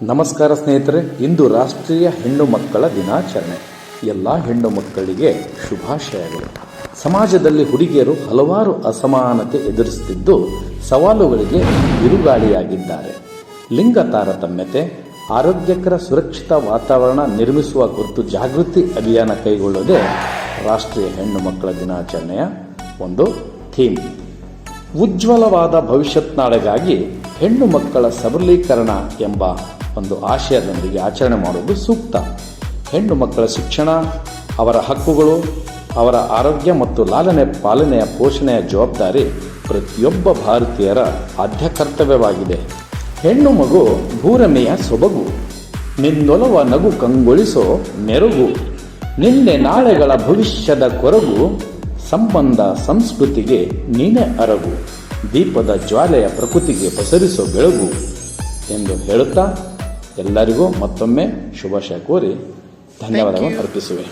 ನಮಸ್ಕಾರ ಸ್ನೇಹಿತರೆ, ಇಂದು ರಾಷ್ಟ್ರೀಯ ಹೆಣ್ಣು ಮಕ್ಕಳ ದಿನಾಚರಣೆ. ಎಲ್ಲ ಹೆಣ್ಣು ಮಕ್ಕಳಿಗೆ ಶುಭಾಶಯಗಳು. ಸಮಾಜದಲ್ಲಿ ಹುಡುಗಿಯರು ಹಲವಾರು ಅಸಮಾನತೆ ಎದುರಿಸುತ್ತಿದ್ದು ಸವಾಲುಗಳಿಗೆ ಬಿರುಗಾಳಿಯಾಗಿದ್ದಾರೆ. ಲಿಂಗ ತಾರತಮ್ಯತೆ, ಆರೋಗ್ಯಕರ ಸುರಕ್ಷಿತ ವಾತಾವರಣ ನಿರ್ಮಿಸುವ ಕುರಿತು ಜಾಗೃತಿ ಅಭಿಯಾನ ಕೈಗೊಳ್ಳುವುದೇ ರಾಷ್ಟ್ರೀಯ ಹೆಣ್ಣು ಮಕ್ಕಳ ದಿನಾಚರಣೆಯ ಒಂದು ಥೀಮ್. ಉಜ್ವಲವಾದ ಭವಿಷ್ಯತ್ನಾಳೆಗಾಗಿ ಹೆಣ್ಣು ಮಕ್ಕಳ ಸಬಲೀಕರಣ ಎಂಬ ಒಂದು ಆಶಯದೊಂದಿಗೆ ಆಚರಣೆ ಮಾಡುವುದು ಸೂಕ್ತ. ಹೆಣ್ಣು ಮಕ್ಕಳ ಶಿಕ್ಷಣ, ಅವರ ಹಕ್ಕುಗಳು, ಅವರ ಆರೋಗ್ಯ ಮತ್ತು ಪಾಲನೆಯ ಪೋಷಣೆಯ ಜವಾಬ್ದಾರಿ ಪ್ರತಿಯೊಬ್ಬ ಭಾರತೀಯರ ಆದ್ಯ ಕರ್ತವ್ಯವಾಗಿದೆ. ಹೆಣ್ಣು ಮಗು ಭೂರಮೆಯ ಸೊಬಗು, ನಿನ್ನೊಲವ ನಗು ಕಂಗೊಳಿಸೋ ಮೆರುಗು, ನಿನ್ನೆ ನಾಳೆಗಳ ಭವಿಷ್ಯದ ಕೊರಗು, ಸಂಬಂಧ ಸಂಸ್ಕೃತಿಗೆ ನೀನೇ ಅರಗು, ದೀಪದ ಜ್ವಾಲೆಯ ಪ್ರಕೃತಿಗೆ ಪಸರಿಸೋ ಬೆಳಗು ಎಂದು ಹೇಳುತ್ತಾ ಎಲ್ಲರಿಗೂ ಮತ್ತೊಮ್ಮೆ ಶುಭಾಶಯ ಕೋರಿ ಧನ್ಯವಾದಗಳನ್ನು ಅರ್ಪಿಸುವೆ.